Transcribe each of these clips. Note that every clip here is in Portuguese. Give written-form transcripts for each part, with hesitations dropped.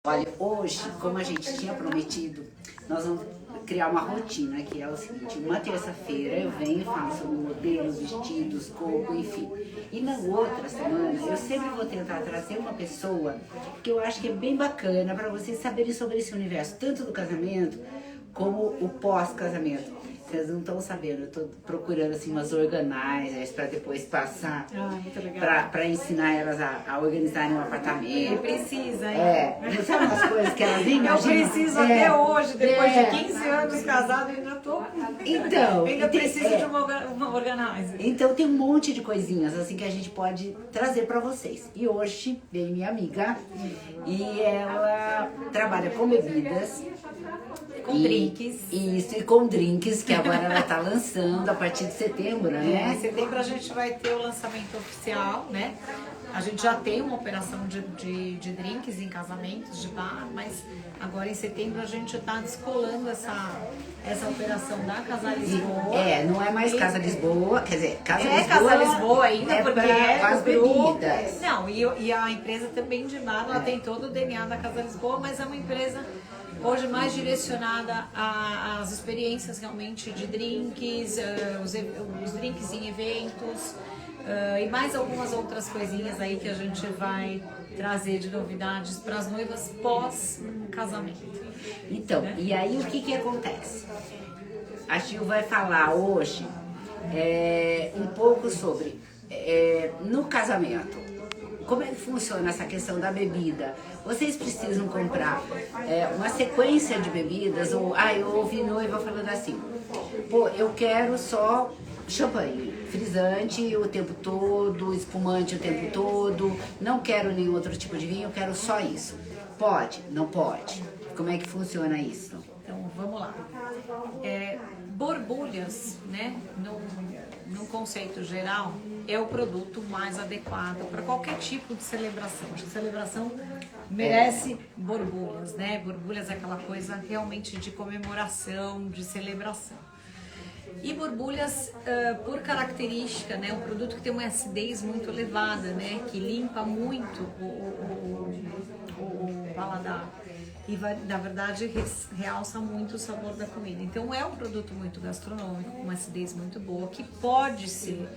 Olha, hoje, como a gente tinha prometido, nós vamos criar uma rotina, que é o seguinte: uma terça-feira eu venho e falo sobre modelos, vestidos, corpo, enfim. E na outra semana eu sempre vou tentar trazer uma pessoa que eu acho que é bem bacana para vocês saberem sobre esse universo, tanto do casamento como o pós-casamento. Vocês não estão sabendo, eu estou procurando assim umas organizers para depois passar, para ensinar elas a organizarem um apartamento. Precisa, hein? Não sabe umas coisas que elas imaginam? Eu preciso até hoje, depois de 15 anos casado, ainda estou. Então, ainda preciso de uma organizer. Então tem um monte de coisinhas assim que a gente pode trazer para vocês. E hoje veio minha amiga e ela trabalha com bebidas. Com drinks. Isso, e com drinks, que agora ela tá lançando a partir de setembro, né? Em setembro a gente vai ter o lançamento oficial, né? A gente já tem uma operação de drinks em casamentos, de bar, mas agora em setembro a gente está descolando essa operação da Casa Lisboa. Não é mais Casa Lisboa, quer dizer, Casa Lisboa ainda, porque as bebidas. Não, e a empresa também de bar, ela tem todo o DNA da Casa Lisboa, mas é uma empresa hoje mais direcionada às experiências realmente de drinks, os drinks em eventos e mais algumas outras coisinhas aí que a gente vai trazer de novidades para as noivas pós-casamento. Então, e aí o que acontece? A Gil vai falar hoje um pouco sobre no casamento. Como é que funciona essa questão da bebida? Vocês precisam comprar uma sequência de bebidas, ou eu ouvi noiva falando assim: pô, eu quero só champanhe, frisante o tempo todo, espumante o tempo todo, não quero nenhum outro tipo de vinho, eu quero só isso. Pode? Não pode? Como é que funciona isso? Então, vamos lá. Borbulhas, né, no conceito geral, é o produto mais adequado para qualquer tipo de celebração. Acho que celebração merece borbulhas, né? Borbulhas é aquela coisa realmente de comemoração, de celebração. E borbulhas, por característica, né, um produto que tem uma acidez muito elevada, né, que limpa muito o paladar. E na verdade realça muito o sabor da comida. Então é um produto muito gastronômico, com uma acidez muito boa, que pode ser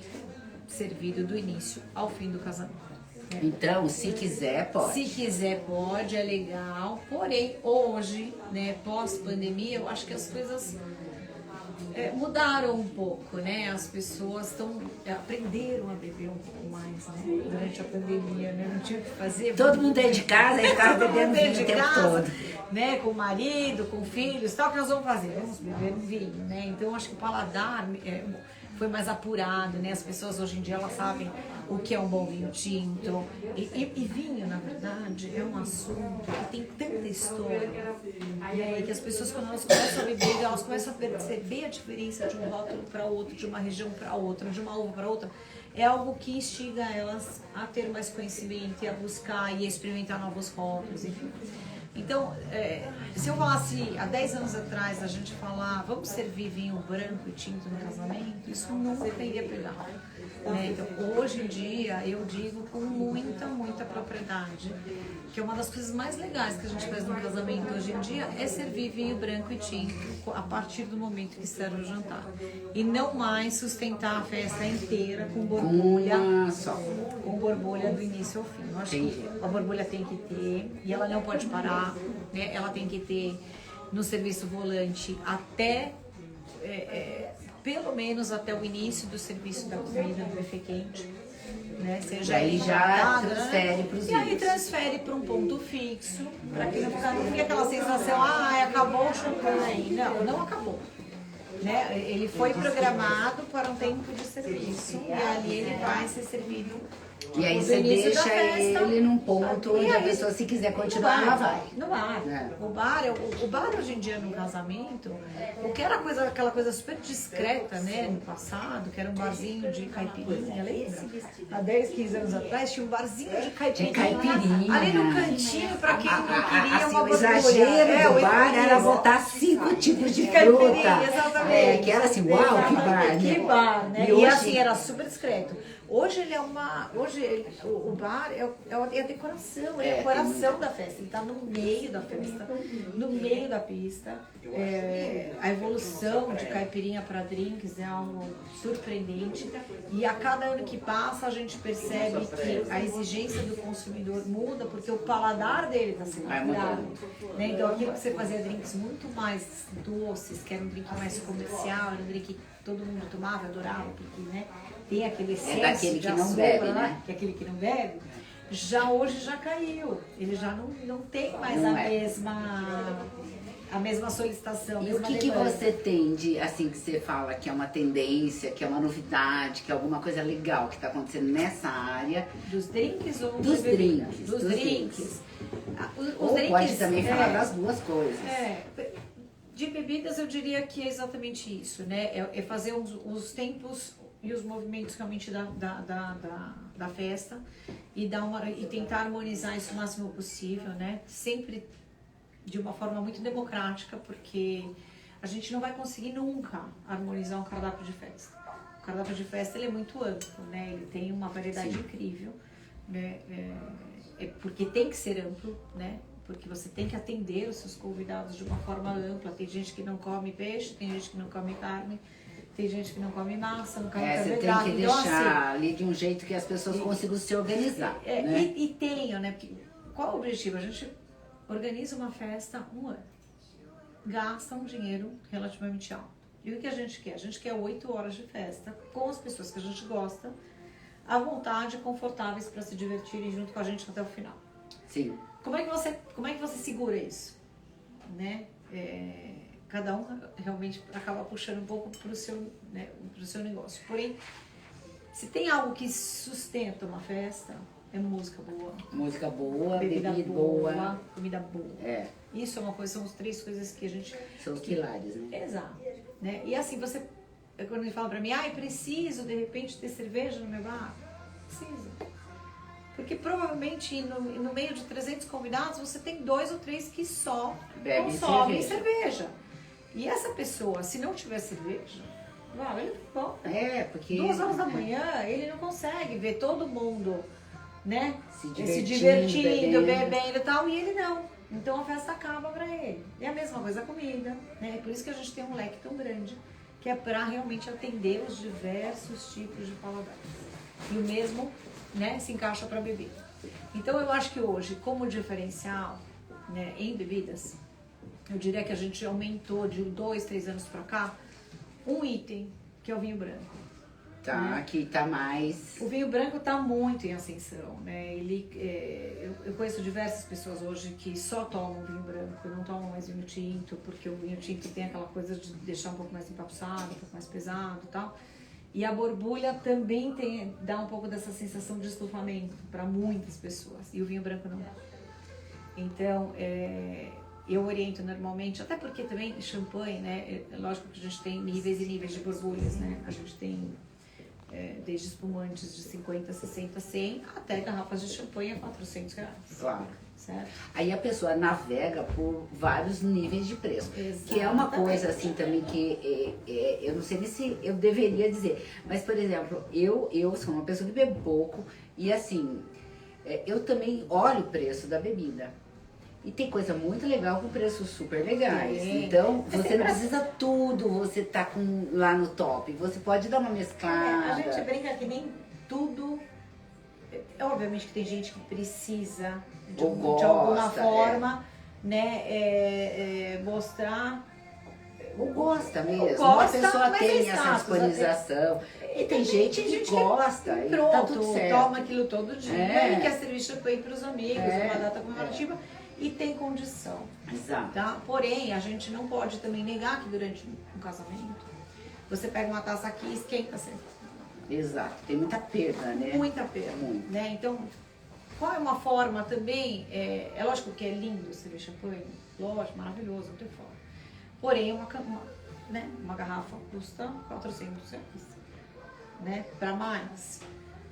servido do início ao fim do casamento. Então, se quiser, pode. Se quiser, pode, é legal. Porém, hoje, né, pós-pandemia, eu acho que as coisas mudaram um pouco, né? As pessoas aprenderam a beber um pouco mais, né? Durante a pandemia, né? Não tinha o que fazer. Todo mundo dentro de casa e ficava bebendo vinho o tempo todo. Né? Com o marido, com filhos, tal, que nós vamos fazer? Vamos beber um vinho, né? Então, acho que o paladar foi mais apurado, né? As pessoas hoje em dia, elas sabem o que é um bom vinho tinto. E vinho, na verdade, é um assunto que tem tanta história, né? Que as pessoas, quando elas começam a beber, elas começam a perceber a diferença de um rótulo para outro, de uma região para outra, de uma uva para outra. É algo que instiga elas a ter mais conhecimento e a buscar e a experimentar novos rótulos, enfim. Então, se eu falasse há 10 anos atrás, a gente falar, vamos servir vinho branco e tinto no casamento, isso nunca iria pegar. Né? Então, hoje em dia, eu digo com muita propriedade, que é uma das coisas mais legais que a gente faz no casamento hoje em dia, é servir vinho branco e tinto a partir do momento que serve o jantar. E não mais sustentar a festa inteira com borbulha, com borbulha do início ao fim. Eu acho que a borbulha tem que ter, e ela não pode parar, né? Ela tem que ter no serviço volante até... pelo menos até o início do serviço da comida do buffet quente, né? Seja aí já transfere para os E aí transfere para um ponto fixo, para que não fique aquela sensação, acabou o champanhe. Não acabou. Né? Ele foi programado para um tempo de serviço e ali ele vai ser servido. E aí você deixa ele num ponto onde a pessoa, se quiser continuar, ela vai. No bar. O bar hoje em dia no casamento, o que era aquela coisa super discreta, né, no passado, que era um barzinho de caipirinha, lembra? Há 10, 15 anos atrás tinha um barzinho de caipirinha. Ali no cantinho, para quem não queria uma o exagero do bar era botar 5 tipos de fruta. Exatamente. Que era assim, uau, que bar, né? Que bar, né? E assim, era super discreto. Hoje ele é uma. O bar é a decoração, é o coração da festa. Ele está no meio da festa, no meio da pista. A evolução de caipirinha para drinks é algo surpreendente. E a cada ano que passa a gente percebe que a exigência do consumidor muda, porque o paladar dele está sendo mudado. Né? Então aquilo que você fazia drinks muito mais doces, que era um drink mais comercial, era um drink que todo mundo tomava, adorava, porque né, tem aquele excesso daquele que de não açúcar, bebe, né? né? Que é aquele que não bebe. Já hoje já caiu. Ele já não tem mais a mesma solicitação. E o que você tem de, assim, que você fala que é uma tendência, que é uma novidade, que é alguma coisa legal que está acontecendo nessa área? Dos drinks ou dos drinks? Dos drinks. Ou drinks, pode também falar das duas coisas. De bebidas eu diria que é exatamente isso, né? É fazer os tempos e os movimentos realmente da festa e tentar harmonizar isso o máximo possível, né? Sempre de uma forma muito democrática, porque a gente não vai conseguir nunca harmonizar um cardápio de festa. O cardápio de festa ele é muito amplo, né? Ele tem uma variedade incrível, né? Porque tem que ser amplo, né? Porque você tem que atender os seus convidados de uma forma ampla. Tem gente que não come peixe, tem gente que não come carne, tem gente que não come massa, não come carboidrato. Você tem que deixar ali de um jeito que as pessoas consigam se organizar. Né? E tenham, né? Porque qual é o objetivo? A gente organiza uma festa um ano. Gasta um dinheiro relativamente alto. E o que a gente quer? A gente quer 8 horas de festa com as pessoas que a gente gosta, à vontade, confortáveis para se divertirem junto com a gente até o final. Sim. Como é que você segura isso? Né? Cada um realmente acaba puxando um pouco para o seu, né, pro seu negócio. Porém, se tem algo que sustenta uma festa, é música boa. Música boa, bebida boa, comida boa. Isso é uma coisa, são as 3 coisas que a gente... São os pilares, né? Exato. Né? E assim, quando ele fala para mim, preciso de repente ter cerveja no meu bar, precisa. Porque provavelmente no meio de 300 convidados, você tem 2 ou 3 que só consomem cerveja. E essa pessoa, se não tiver cerveja, ele tá bom. Porque... 2 horas da manhã, ele não consegue ver todo mundo, né? Se divertindo, bebendo e tal, e ele não. Então a festa acaba para ele. E a mesma coisa a comida, né? Por isso que a gente tem um leque tão grande, que é para realmente atender os diversos tipos de paladares. E o mesmo, né, se encaixa para bebida. Então eu acho que hoje, como diferencial, né, em bebidas, eu diria que a gente aumentou de 2, 3 anos para cá um item, que é o vinho branco. Que tá mais... O vinho branco tá muito em ascensão, né? Eu conheço diversas pessoas hoje que só tomam vinho branco, não tomam mais vinho tinto, porque o vinho tinto tem aquela coisa de deixar um pouco mais empapuçado, um pouco mais pesado e tal. E a borbulha também dá um pouco dessa sensação de estufamento para muitas pessoas, e o vinho branco não dá. Então, eu oriento normalmente, até porque também champanhe, né? Lógico que a gente tem níveis e níveis de borbulhas, né? A gente tem desde espumantes de 50, 60, 100, até garrafas de champanhe a R$400. Claro. Certo? Aí a pessoa navega por vários níveis de preço. Exatamente. Que é uma coisa assim também que eu não sei nem se eu deveria dizer. Mas, por exemplo, eu sou uma pessoa que bebo pouco e assim, eu também olho o preço da bebida. E tem coisa muito legal com preços super legais. Então, você não precisa tudo, você tá lá no top. Você pode dar uma mesclada. A gente brinca que nem tudo... Obviamente que tem gente que precisa de alguma forma, né, mostrar... Ou gosta mesmo. Gosta, uma pessoa tem status, essa disponibilização. E tem gente que gosta. E pronto, tá tudo certo. toma aquilo todo dia e quer servir champanhe para os amigos, uma data comemorativa. E tem condição. Exato. Tá? Porém, a gente não pode também negar que durante um casamento, você pega uma taça aqui e esquenta sempre. Exato. Tem muita perda, né? Muita perda. Muito. Né? Então, qual é uma forma também... É lógico que é lindo servir champanhe. Lógico, maravilhoso, não tem forma. Porém, uma garrafa custa R$400. Né? Para mais.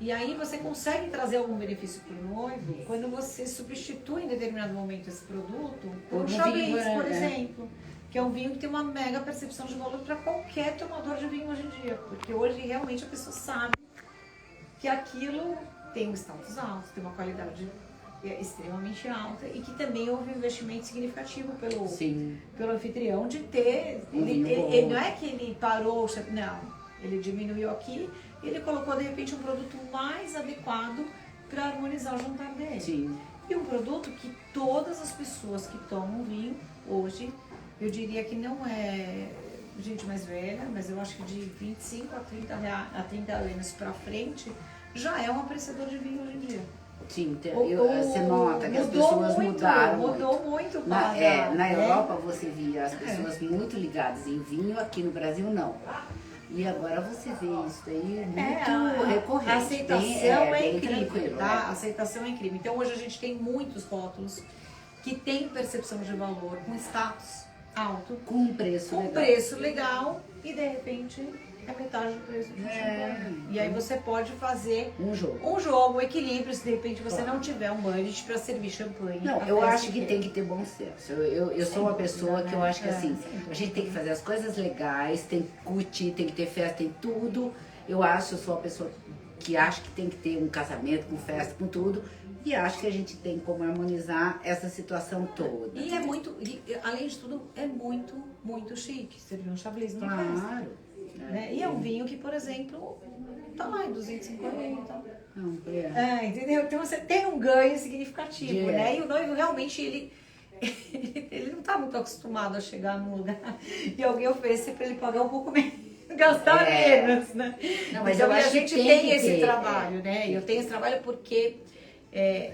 E aí você consegue trazer algum benefício para o noivo quando você substitui em determinado momento esse produto por um Chablis, por exemplo. Que é um vinho que tem uma mega percepção de valor para qualquer tomador de vinho hoje em dia. Porque hoje realmente a pessoa sabe que aquilo tem um status alto, tem uma qualidade extremamente alta e que também houve um investimento significativo pelo anfitrião de ter. Ele não é que ele parou, não, ele diminuiu aqui e ele colocou de repente um produto mais adequado para harmonizar o jantar dele. Sim. E um produto que todas as pessoas que tomam vinho hoje, eu diria que não é gente mais velha, mas eu acho que de 25 a 30 anos para frente já é um apreciador de vinho hoje em dia. Sim, você nota que as pessoas mudaram. Mudou muito o paladar. Na Europa você via as pessoas muito ligadas em vinho, aqui no Brasil não. E agora você vê isso aí muito recorrente. A aceitação é incrível, tranquilo, tá? A aceitação é incrível. Então hoje a gente tem muitos rótulos que têm percepção de valor, com status alto, com preço legal e de repente é metade do preço de um champanhe. E aí você pode fazer um jogo, um equilíbrio, se de repente você não tiver um budget para servir champanhe. Não, eu acho que tem que ter bom senso. Eu sou uma pessoa que eu acho que assim, a gente tem que fazer as coisas legais, tem que curtir, tem que ter festa, tem tudo. Eu sou uma pessoa que acha que tem que ter um casamento com festa, com tudo. E acho que a gente tem como harmonizar essa situação toda. E além de tudo, é muito, muito chique servir um chablis numa festa. Claro. Né? E é um vinho que, por exemplo, tá lá em 250. Não, entendeu? Então você tem um ganho significativo, né? E o noivo realmente, ele não tá muito acostumado a chegar num lugar e alguém oferecer para ele pagar um pouco menos, gastar menos, né? Não, mas então, a gente tem esse trabalho, né? Eu tenho esse trabalho porque,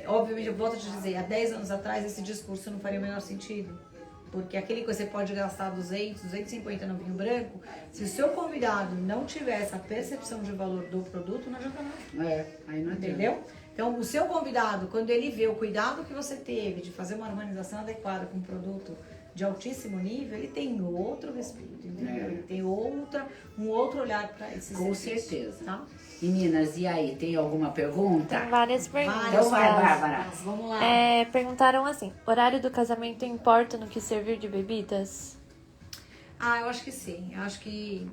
obviamente, eu volto a te dizer, há 10 anos atrás esse discurso não faria o menor sentido. Porque aquele que você pode gastar 200, 250 no vinho branco, se o seu convidado não tiver essa percepção de valor do produto, não adianta nada. Aí não adianta. Entendeu? Então, o seu convidado, quando ele vê o cuidado que você teve de fazer uma harmonização adequada com um produto de altíssimo nível, ele tem outro respeito, entendeu? Ele tem um outro olhar para esse Com serviço, certeza. Tá? Meninas, e aí, tem alguma pergunta? Tem várias perguntas. Então vai, Bárbara. Vamos lá. Perguntaram assim, horário do casamento importa no que servir de bebidas? Eu acho que sim. Eu acho que...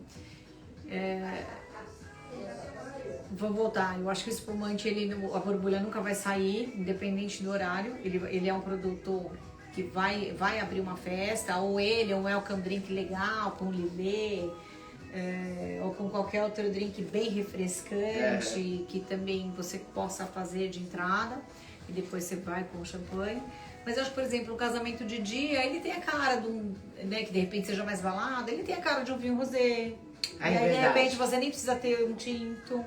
Vou voltar. Eu acho que o espumante, a borbulha nunca vai sair, independente do horário. Ele é um produto que vai abrir uma festa, ou um welcome drink legal, com lilê, ou com qualquer outro drink bem refrescante, que também você possa fazer de entrada, e depois você vai com o champanhe. Mas eu acho que, por exemplo, um casamento de dia, ele tem a cara de um, né, que de repente seja mais balada, ele tem a cara de um vinho rosé. E aí, de repente, você nem precisa ter um tinto.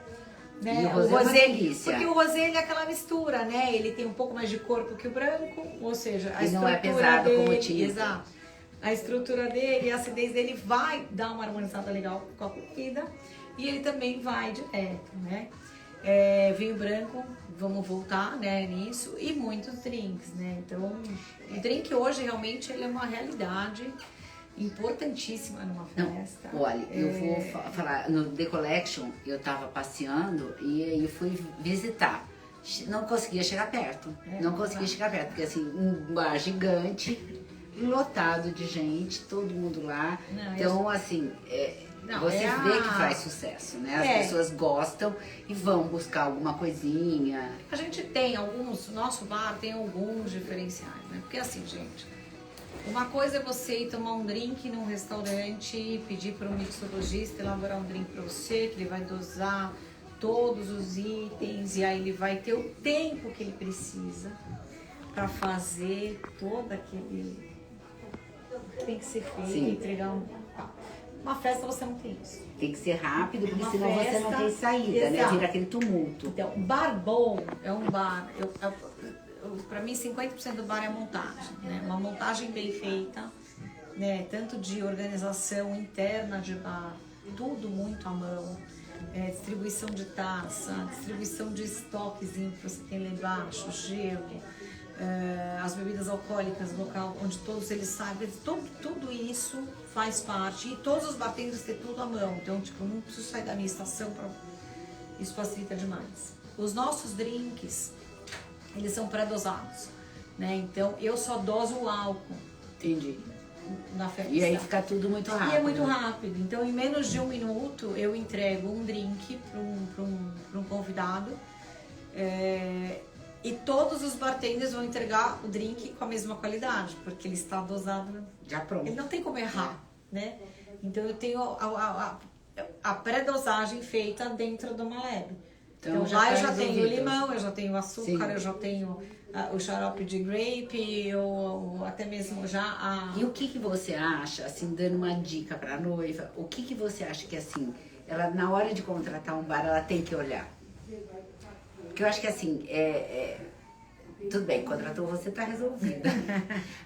Né? E o rosé é uma delícia. Porque o rosé, ele é aquela mistura, né? Ele tem um pouco mais de corpo que o branco, ou seja, a estrutura não é pesado dele, como o tinto. Exato. A estrutura dele, a acidez dele vai dar uma harmonizada legal com a comida e ele também vai direto, né? Vinho branco, vamos voltar, né, nisso, e muitos drinks, né? Então, o drink hoje realmente ele é uma realidade importantíssima numa festa. Não, olha, eu vou falar, no The Collection eu tava passeando e aí fui visitar. Não conseguia chegar perto, porque assim, um bar gigante, lotado de gente, todo mundo lá. Então, assim, você vê que faz sucesso, né? As pessoas gostam e vão buscar alguma coisinha. A gente tem nosso bar tem alguns diferenciais, né? Porque assim, gente, uma coisa é você ir tomar um drink num restaurante, pedir para um mixologista elaborar um drink para você, que ele vai dosar todos os itens e aí ele vai ter o tempo que ele precisa para fazer todo aquele que tem que ser feito, entregar uma festa. Você não tem isso. Tem que ser rápido, porque senão você não tem saída, né? Vira aquele tumulto. Então, bar bom é um bar... Para mim, 50% do bar é montagem, né? Uma montagem bem feita, né? Tanto de organização interna de bar, tudo muito à mão, distribuição de taça, distribuição de estoquezinho que você tem lá embaixo, gelo, as bebidas alcoólicas local, onde todos eles sabem, tudo isso faz parte, e todos os bartenders têm tudo à mão, então tipo, não preciso sair da minha estação, isso facilita demais. Os nossos drinks, eles são pré-dosados, né? Então eu só doso o álcool. Entendi. na festa. E aí fica tudo muito rápido. E é muito rápido. Então, em menos de 1 minuto, eu entrego um drink para um convidado. E todos os bartenders vão entregar o drink com a mesma qualidade, porque ele está dosado. Já pronto. Ele não tem como errar, né? Então, eu tenho a pré-dosagem feita dentro do Maleb. Então lá eu já tenho limão, eu já tenho açúcar, Sim. eu já tenho o xarope de grape, ou até mesmo já a... E o que você acha, assim, dando uma dica pra noiva, o que você acha que, assim, ela na hora de contratar um bar, ela tem que olhar? Porque eu acho que, assim, tudo bem, contratou você, tá resolvida.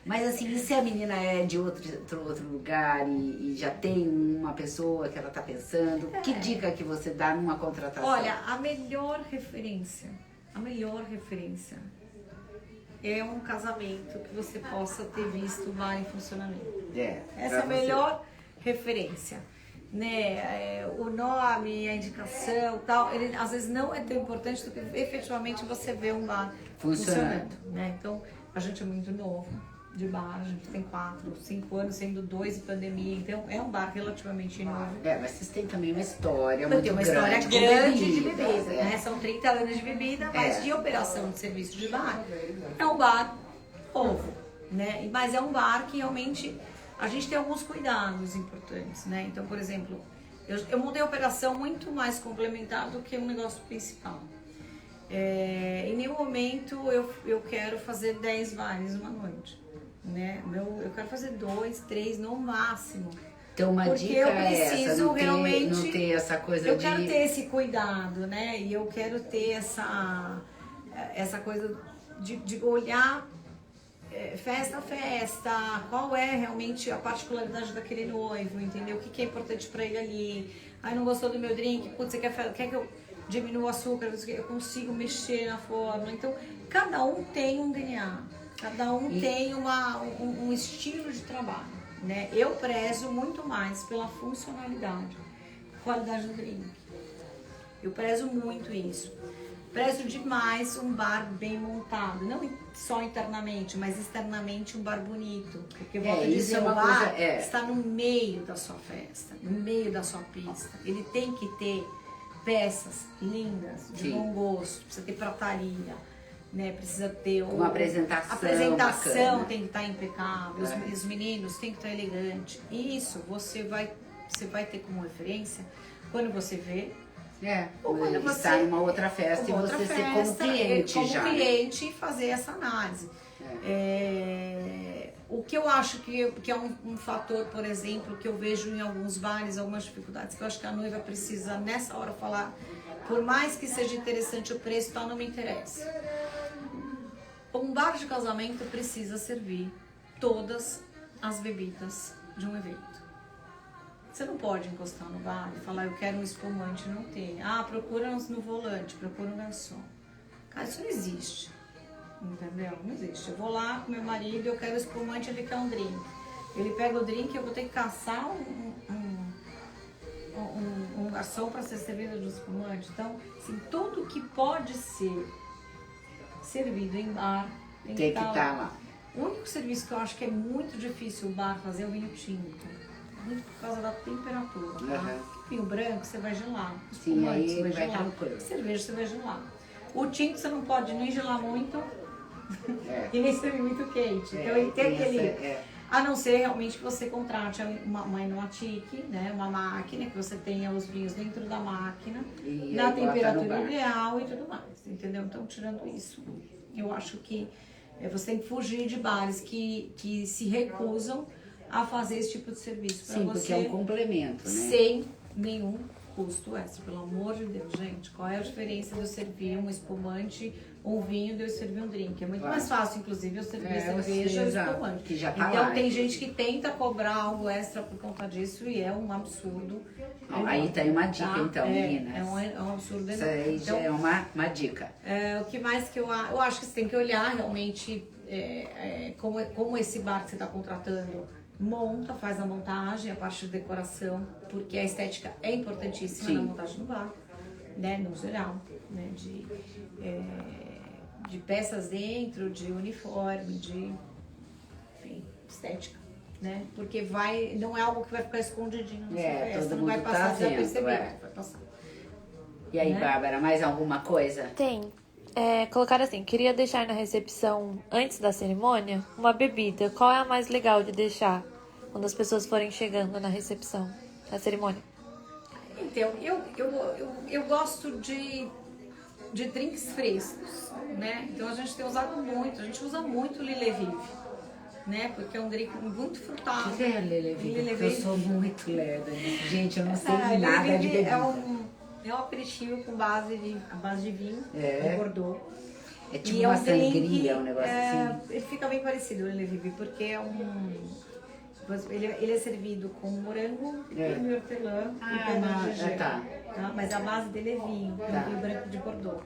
Mas, assim, e se a menina é de outro lugar e já tem uma pessoa que ela tá pensando, que dica que você dá numa contratação? Olha, a melhor referência é um casamento que você possa ter visto o bar em funcionamento. Essa é a melhor referência. Né? O nome, a indicação, tal, ele às vezes não é tão importante do que efetivamente você vê um bar funcionando. Né? Então, a gente é muito novo de bar, a gente tem 4, 5 anos, sendo 2 de pandemia, então é um bar relativamente novo. Mas vocês têm também uma história muito grande. Tem uma história grande de bebida, né? né? São 30 anos de bebida, mas de operação de serviço de bar. É um bar novo, né? Mas é um bar que realmente a gente tem alguns cuidados importantes, né? Então, por exemplo, eu montei a operação muito mais complementar do que um negócio principal. Em nenhum momento eu quero fazer 10 bares uma noite, né? Eu quero fazer 2, 3 no máximo. Então uma porque dica eu é essa, não ter essa coisa eu quero ter esse cuidado, né? E eu quero ter essa coisa de olhar festa a festa, qual é realmente a particularidade daquele noivo, entendeu? O que é importante pra ele ali. Ai, não gostou do meu drink, putz, você quer que eu diminua o açúcar? Eu consigo mexer na fórmula. Então, cada um tem um DNA, cada um tem um estilo de trabalho, né? Eu prezo muito mais pela funcionalidade, qualidade do drink. Eu prezo muito isso. Prezo demais um bar bem montado, não só internamente, mas externamente um bar bonito. Porque volto a dizer, o bar está no meio da sua festa, no meio da sua pista. Ele tem que ter peças lindas, de bom gosto, precisa ter prataria, né? Precisa ter uma apresentação. A apresentação bacana. Tem que estar impecável, os meninos têm que estar elegantes. Isso você vai ter como referência quando você vê. Ou quando você está numa outra festa e você ser como cliente como já. cliente fazer essa análise. O que eu acho que é um fator, por exemplo, que eu vejo em alguns bares, algumas dificuldades, que eu acho que a noiva precisa nessa hora falar, por mais que seja interessante o preço, tal, não me interessa. Um bar de casamento precisa servir todas as bebidas de um evento. Você não pode encostar no bar e falar, eu quero um espumante, não tem. Procura no volante, procura um garçom. Cara, isso não existe. Entendeu? Não existe. Eu vou lá com meu marido, eu quero espumante, ele quer um drink. Ele pega o drink, eu vou ter que caçar um garçom para ser servido de espumante. Então, assim, tudo que pode ser servido em bar tem que estar lá. O único serviço que eu acho que é muito difícil o bar fazer é o vinho tinto. Muito por causa da temperatura, tá? Vinho branco você vai gelar, espumante você vai gelar, cerveja você vai gelar. O tinto você não pode nem gelar muito e nem servir muito quente. Então ele tem aquele... A não ser realmente que você contrate uma enomatique, né? Uma máquina, que você tenha os vinhos dentro da máquina, na temperatura ideal e tudo mais, entendeu? Então, tirando isso, eu acho que você tem que fugir de bares que se recusam a fazer esse tipo de serviço para você. Sim, porque é um complemento, né? Sem nenhum custo extra, pelo amor de Deus, gente. Qual é a diferença de eu servir um espumante ou um vinho de eu servir um drink? É muito mais fácil, inclusive, eu servir cerveja e espumante. Que já tá então lá, tem gente que tenta cobrar algo extra por conta disso e é um absurdo. Aí tem uma dica, então, meninas. É um absurdo enorme. Isso aí já é uma dica. O que mais que eu acho que você tem que olhar realmente como esse bar que você está contratando faz a montagem, a parte de decoração, porque a estética é importantíssima na montagem do bar, né, no geral, né, de peças dentro, de uniforme, de estética. né? Porque não é algo que vai ficar escondidinho na sua festa, todo não vai mundo passar tá vendo, desapercebido, vai passar. E aí, Né? Bárbara, mais alguma coisa? Tem. Colocar assim, queria deixar na recepção, antes da cerimônia, uma bebida. Qual é a mais legal de deixar quando as pessoas forem chegando na recepção, na cerimônia? Então, eu gosto de drinks frescos, né? Então a gente tem usado muito, a gente usa muito o Lillet Vive, né? Porque é um drink muito frutal. O que é Lillet Vive? Porque eu sou muito lerda nisso. Gente, eu não sei nada de bebida. É um aperitivo com a base de vinho, de Bordeaux. É tipo E uma um drink, sangria, um negócio assim. Ele fica bem parecido, o Lillet Vive, porque ele é servido com morango, pepino e hortelã e pedra de gelo. Tá. Mas a base dele é vinho, vinho branco de Bordeaux.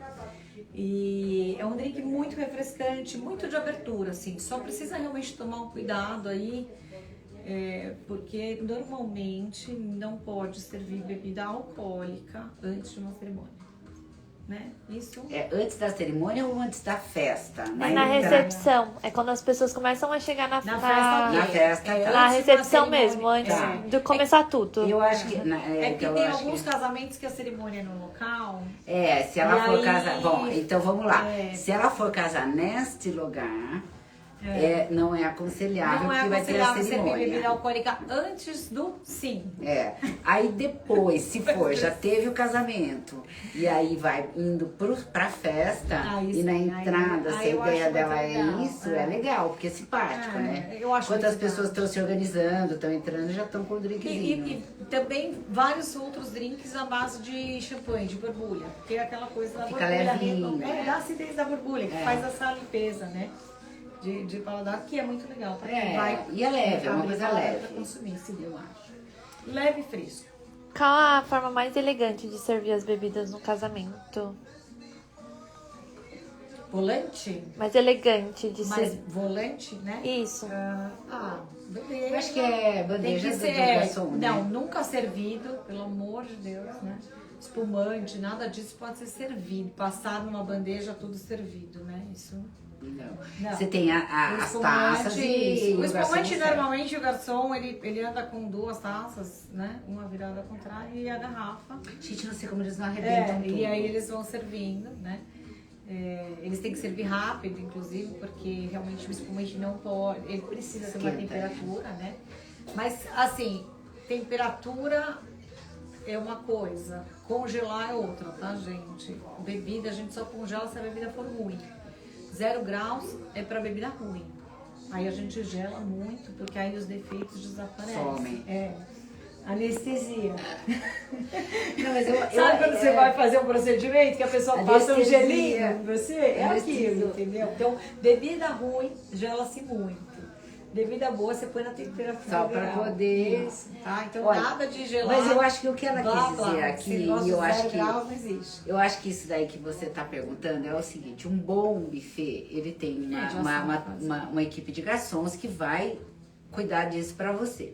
E é um drink muito refrescante, muito de abertura, assim. Só precisa realmente tomar um cuidado aí, porque normalmente não pode servir bebida alcoólica antes de uma cerimônia, né? Isso. É antes da cerimônia ou antes da festa? Na recepção. É quando as pessoas começam a chegar na festa. Na festa, na recepção mesmo, antes de começar tudo. Eu acho que... que tem alguns casamentos que a cerimônia é no local. Se ela for aí, casar... Bom, então vamos lá. Se ela for casar neste lugar... não é aconselhável, porque vai ter a cerimônia. Servir bebida alcoólica antes do sim. Aí depois, se for, já teve o casamento, e aí vai indo pra festa, e na entrada, se a ideia dela é isso, é legal, porque é simpático, né? Enquanto as pessoas estão se organizando, estão entrando, já estão com o drinkzinho. E também vários outros drinks à base de champanhe, de borbulha, porque é aquela coisa da Fica borbulha. levinho. Da acidez da borbulha, que faz essa limpeza, né? De paladar, que é muito legal. Pra quem vai, e é leve, é uma coisa leve. Pra consumir, sim, eu acho. Leve e fresco. Qual a forma mais elegante de servir as bebidas no casamento? Volante? Mais elegante de Mais servir. volante, né? Isso. Bandeja. Eu acho que é bandeja Tem que do ser, garçom, né? Não, nunca servido, pelo amor de Deus, né? Espumante, nada disso pode ser servido. Passar numa bandeja, tudo servido, né? Isso... Não. Você tem as taças e o espumante garçom normalmente o garçom ele anda com duas taças, né? Uma virada ao contrário e a garrafa. Gente, não sei como eles não arrebentam tudo. E aí eles vão servindo, né? Eles têm que servir rápido, inclusive, porque realmente o espumante não pode, ele precisa ter uma temperatura, né? Mas assim, temperatura é uma coisa, congelar é outra, tá, gente? Bebida a gente só congela se a bebida for ruim. 0 graus é para bebida ruim. Aí a gente gela muito, porque aí os defeitos desaparecem. Some. Anestesia. Não, mas Sabe quando você vai fazer um procedimento que a pessoa passa um gelinho em você? É aquilo, entendeu? Então, bebida ruim, gela-se muito. Bebida boa, você põe na temperatura. Só para poder. Tá? Então, olha, nada de gelar. Mas eu acho que o que ela quis dizer aqui, e eu acho que. Graus, não existe. Eu acho que isso daí que você está perguntando é o seguinte: um bom buffet, ele tem uma equipe de garçons que vai cuidar disso para você.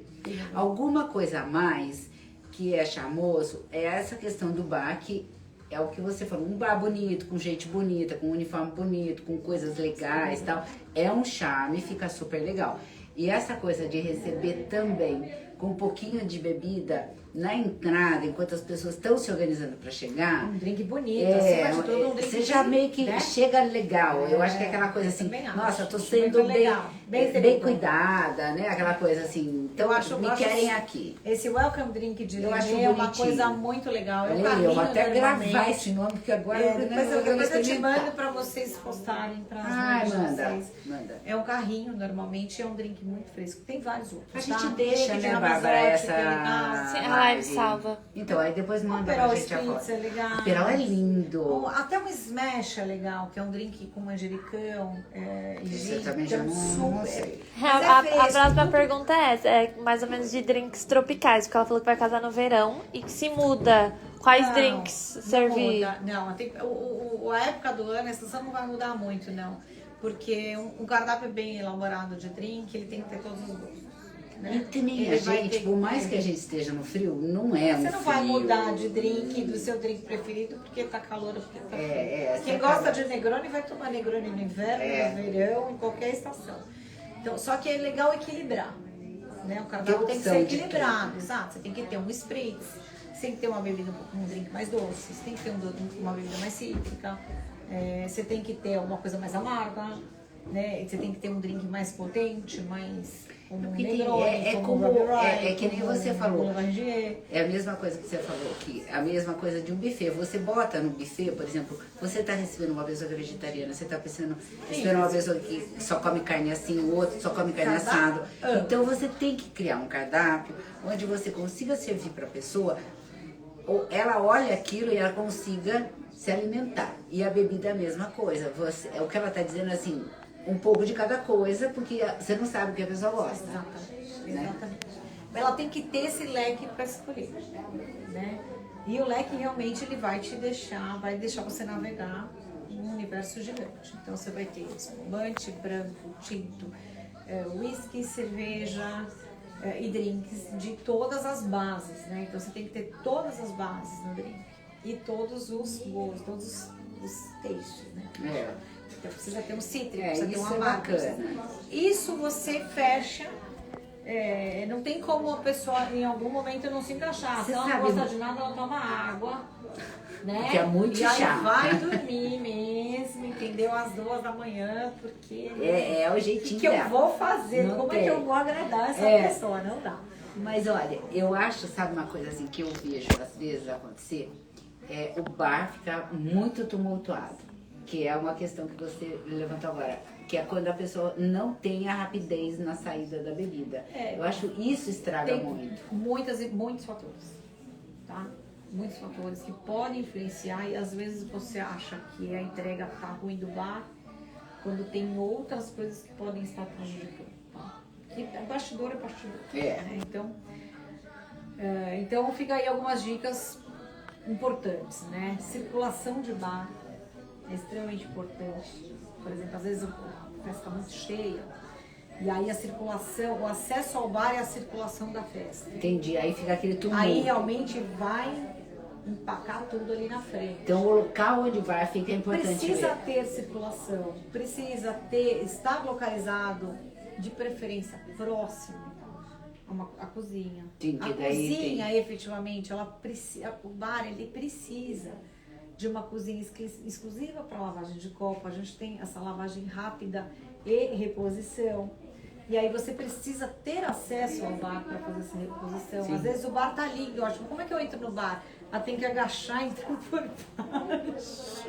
Alguma coisa a mais que é charmoso é essa questão do bar, que é o que você falou, um bar bonito, com gente bonita, com um uniforme bonito, com coisas legais e tal, é um charme, fica super legal. E essa coisa de receber também com um pouquinho de bebida na entrada, enquanto as pessoas estão se organizando para chegar. Um drink bonito, acima de tudo, um drink você já meio que chega legal. Eu acho que é aquela coisa assim, nossa, tô sendo bem cuidada, né? Aquela coisa assim, então me querem aqui. Esse welcome drink de Lelê é uma coisa muito legal. Eu vou até gravar esse nome, porque agora depois eu te mando para vocês postarem para as manda. É um carrinho, normalmente, é um drink muito fresco. Tem vários outros. A gente deixa, né, Bárbara, essa... live salva. Então, aí depois manda pra gente a foto. É legal. O Perol é lindo. Até um Smash é legal, que é um drink com manjericão e Você também já não sei. A próxima pergunta é essa, é mais ou menos de drinks tropicais, porque ela falou que vai casar no verão e que se muda. Quais drinks servir? Não, a época do ano, a estação não vai mudar muito, não. Porque um cardápio bem elaborado de drink, ele tem que ter todos os gostos. Né? E também a gente, por mais que a gente esteja no frio, não é um frio. Você não vai mudar de drink, do seu drink preferido, porque tá calor, porque tá frio. Quem gosta de Negroni vai tomar Negroni no inverno, no verão, em qualquer estação. Então, só que é legal equilibrar. né? O cardápio tem que ser opção de equilibrado, exato. Você tem que ter um spritz, você tem que ter uma bebida, um drink mais doce, você tem que ter uma bebida mais cítrica, você tem que ter uma coisa mais amarga, né? Você tem que ter um drink mais potente, mais como um Negroni, é que nem você falou. Ranger. É a mesma coisa que você falou aqui, a mesma coisa de um buffet. Você bota no buffet, por exemplo, você está recebendo uma pessoa que é vegetariana, você está recebendo uma pessoa que só come carne assim, o outro só come carne assado. Então você tem que criar um cardápio onde você consiga servir para a pessoa, ou ela olha aquilo e ela consiga se alimentar. E a bebida é a mesma coisa. O que ela está dizendo assim, um pouco de cada coisa, porque você não sabe o que a pessoa gosta. Exatamente. Ela tem que ter esse leque para escolher, né? E o leque realmente ele vai deixar você navegar em um universo gigante. Então você vai ter espumante, branco, tinto, whisky, cerveja e drinks de todas as bases, né? Então você tem que ter todas as bases no drink e todos os gostos, todos os tastes, né? Então precisa ter um cítrico, precisa ter uma marca. Isso você fecha. Não tem como a pessoa em algum momento não se encaixar. Se ela não gosta de nada, ela toma água, né? Que é muito chato. E aí vai dormir mesmo, entendeu? Às 2 da manhã, porque é o jeitinho que eu vou fazer, não como tem. é que eu vou agradar essa pessoa? Não dá. Mas olha, eu acho, sabe uma coisa assim que eu vejo às vezes acontecer? O bar fica muito tumultuado, que é uma questão que você levantou agora, que é quando a pessoa não tem a rapidez na saída da bebida. Eu acho isso estraga muito. Muitos fatores, tá? Muitos fatores que podem influenciar e às vezes você acha que a entrega tá ruim do bar, quando tem outras coisas que podem estar prejudicando. Tá? Que bastidor é bastidor. Né? Então fica aí algumas dicas importantes, né? Circulação de bar é extremamente importante. Por exemplo, às vezes a festa está muito cheia e aí a circulação, o acesso ao bar é a circulação da festa. Entendi, aí fica aquele tumulto. Aí realmente vai empacar tudo ali na frente. Então o local onde vai fica importante. Precisa ter circulação, precisa estar localizado, de preferência próximo à cozinha. Sim, a cozinha, efetivamente, o bar ele precisa de uma cozinha exclusiva para lavagem de copo. A gente tem essa lavagem rápida e reposição. E aí você precisa ter acesso ao bar para fazer essa reposição. Sim. Às vezes o bar tá lindo, eu acho, como é que eu entro no bar? Ela tem que agachar e entrar por baixo.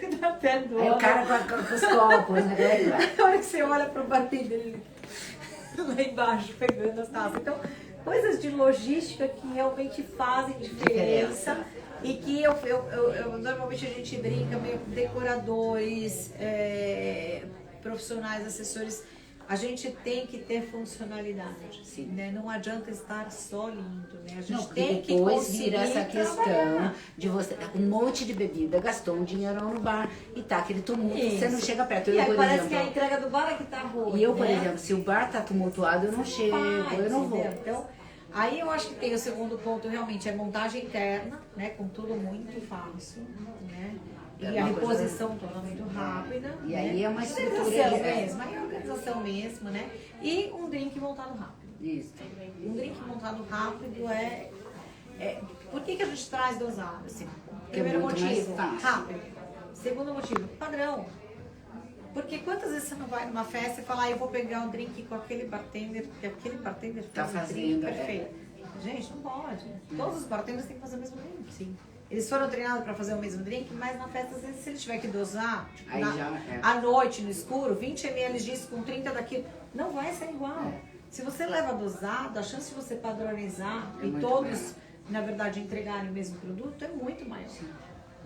Aí o cara com os copos, né? Na hora que você olha pro bartender, ele lá embaixo pegando as taças. Então, coisas de logística que realmente fazem diferença. E que normalmente a gente brinca, meio decoradores, profissionais, assessores, a gente tem que ter funcionalidade. Sim. Né? Não adianta estar só lindo, né? A gente não, tem que depois vira essa trabalhar. questão de você, um monte de bebida, gastou um dinheirão no bar e tá aquele tumulto, você não chega perto. E aí parece exemplo, que a entrega do bar é que tá ruim. E eu, por né? exemplo, se o bar tá tumultuado, eu não chego, eu não vou. Então, aí eu acho que tem o segundo ponto, realmente, é montagem interna, né? Com tudo muito fácil, né? E a reposição toda muito rápida. E né? aí é uma estrutura mesmo, aí é organização mesmo, né? E um drink montado rápido. Isso. Um drink montado rápido por que a gente traz dosado? Assim, primeiro motivo, rápido. Segundo motivo, padrão. Porque quantas vezes você não vai numa festa e fala, eu vou pegar um drink com aquele bartender, porque aquele bartender tá faz fazendo, um drink perfeito. Gente, não pode. Todos os bartenders têm que fazer o mesmo drink. Sim. Eles foram treinados para fazer o mesmo drink, mas na festa, às vezes, se ele tiver que dosar, tipo, à noite, no escuro, 20 ml disso com 30 daquilo, não vai ser igual. Se você leva dosado, a chance de você padronizar e todos, na verdade, entregarem o mesmo produto é muito maior.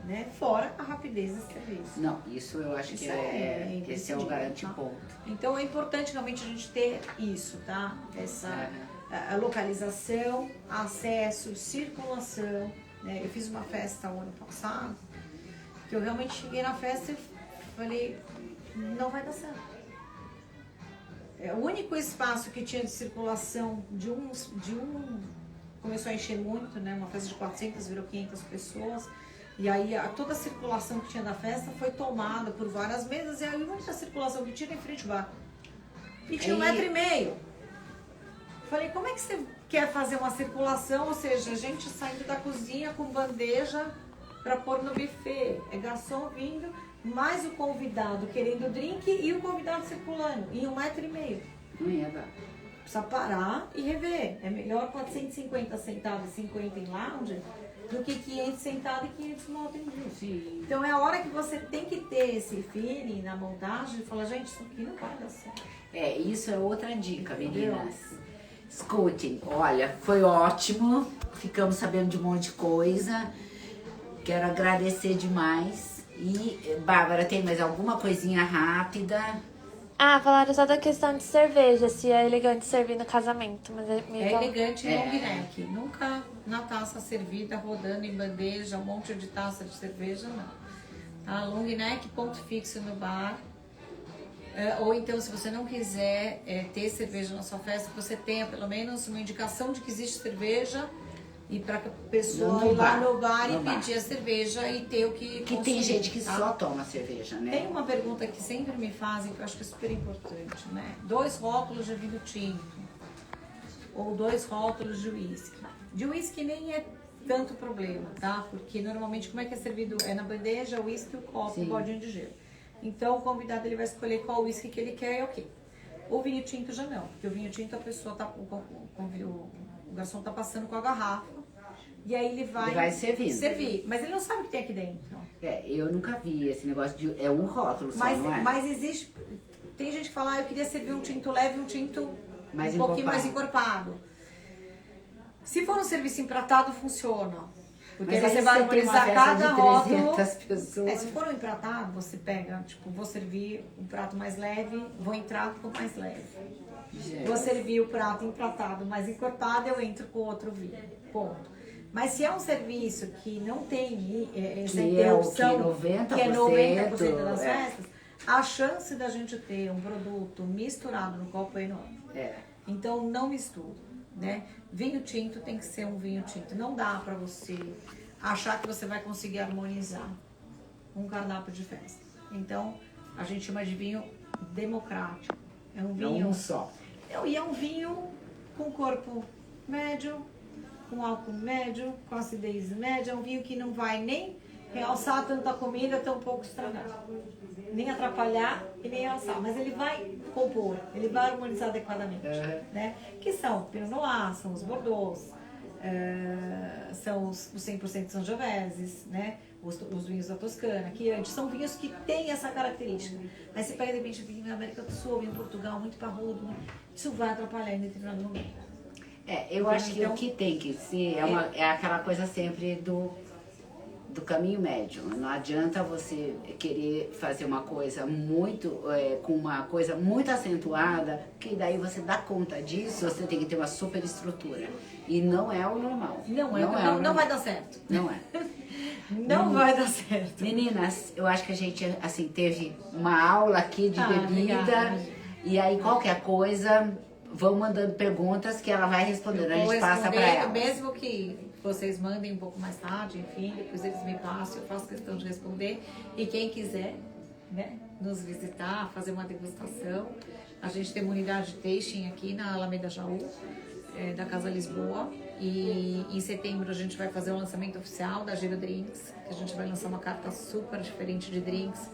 Né? Fora a rapidez desse serviço. Não, isso eu acho que esse é o garante ponto. Então é importante realmente a gente ter isso, tá? Essa a localização, acesso, circulação. Né? Eu fiz uma festa o ano passado, que eu realmente cheguei na festa e falei, não vai dar certo. O único espaço que tinha de circulação começou a encher muito, né? Uma festa de 400 virou 500 pessoas. E aí toda a circulação que tinha da festa foi tomada por várias mesas e aí a única circulação que tinha era em frente ao bar. E tinha 1,5 m. Falei, como é que você quer fazer uma circulação? Ou seja, a gente saindo da cozinha com bandeja para pôr no buffet. É garçom vindo, mais o convidado querendo drink e o convidado circulando em 1,5 metro. Não ia dar. Precisa parar e rever. É melhor 450 sentados e 50 em lounge do que 500 sentados e 500 no atendimento. Sim. Então é a hora que você tem que ter esse feeling na montagem e falar, gente, isso aqui não vai dar certo. Isso é outra dica, meninas. Escutem, olha, foi ótimo. Ficamos sabendo de um monte de coisa. Quero agradecer demais. E, Bárbara, tem mais alguma coisinha rápida? Falaram só da questão de cerveja, se é elegante servir no casamento. Mas É elegante e long neck. Nunca na taça servida, rodando em bandeja, um monte de taça de cerveja, não. Tá? Long neck, ponto fixo no bar. Ou então, se você não quiser ter cerveja na sua festa, você tenha pelo menos uma indicação de que existe cerveja e para a pessoa ir lá no bar e pedir a cerveja e ter o que Que consumir, tem gente que tá? só toma cerveja, né? Tem uma pergunta que sempre me fazem, que eu acho que é super importante, né? 2 rótulos de vinho tinto ou 2 rótulos de uísque. De uísque nem é tanto problema, tá? Porque normalmente como é que é servido? É na bandeja, o uísque, o copo, o bodinho de gelo. Então o convidado ele vai escolher qual uísque que ele quer e ok. O vinho tinto já não, porque o vinho tinto a pessoa tá, o garçom tá passando com a garrafa e aí ele vai servir. Mas ele não sabe o que tem aqui dentro. Eu nunca vi esse negócio de... É um rótulo só, não é? Mas existe... Tem gente que fala, eu queria servir um tinto leve, um tinto mais pouquinho mais encorpado. Se for um serviço empratado, funciona. Porque mas você vai harmonizar cada rótulo. Pessoas. Se for um empratado, você pega, tipo, vou servir um prato mais leve, vou entrar com mais leve. Vou servir o prato empratado mais encorpado, eu entro com outro vinho. Ponto. Mas se é um serviço que não tem essa interrupção, que é 90% das festas, a chance da gente ter um produto misturado no copo é enorme. Então não mistura, né? Vinho tinto tem que ser um vinho tinto. Não dá pra você achar que você vai conseguir harmonizar um cardápio de festa. Então a gente chama de vinho democrático. É um vinho só. E é um vinho com corpo médio, com álcool médio, com acidez média. É um vinho que não vai nem realçar tanta comida, tão pouco estragar. Nem atrapalhar e nem realçar. Mas ele vai compor, ele vai harmonizar adequadamente. Né? Que são Pinot Noir, são os Bordeaux, são os 100% Sangioveses, né? Os vinhos da Toscana, que antes são vinhos que têm essa característica. Aí você pega de repente vinho na América do Sul, vinho em Portugal, muito parrudo, isso vai atrapalhar em determinado momento. Eu acho que o que tem que ser é aquela coisa sempre do caminho médio. Não adianta você querer fazer uma coisa muito, com uma coisa muito acentuada, que daí você dá conta disso, você tem que ter uma super estrutura. E não é o normal. Não vai dar certo. Não é. Não vai dar certo. Meninas, eu acho que a gente assim teve uma aula aqui de bebida. Obrigada. E aí qualquer coisa, vão mandando perguntas que ela vai respondendo. A gente passa para ela. Mesmo que vocês mandem um pouco mais tarde, enfim, depois eles me passam, eu faço questão de responder. E quem quiser, né, nos visitar, fazer uma degustação, a gente tem uma unidade de tasting aqui na Alameda Jaú, da Casa Lisboa. E em setembro a gente vai fazer o lançamento oficial da Giro Drinks, que a gente vai lançar uma carta super diferente de drinks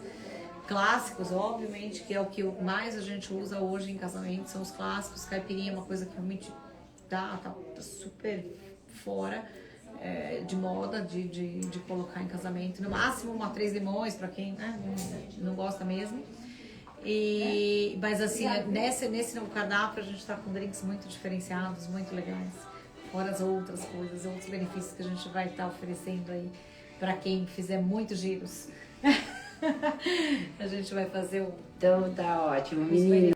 clássicos, obviamente, que é o que mais a gente usa hoje em casamento, são os clássicos. Caipirinha é uma coisa que realmente tá super fora de moda de colocar em casamento. No máximo 3 limões para quem, né, não gosta mesmo. Mas assim, nesse novo cardápio a gente está com drinks muito diferenciados, muito legais. Fora as outras coisas, outros benefícios que a gente vai estar oferecendo aí para quem fizer muitos giros. A gente vai fazer Então tá ótimo, menina.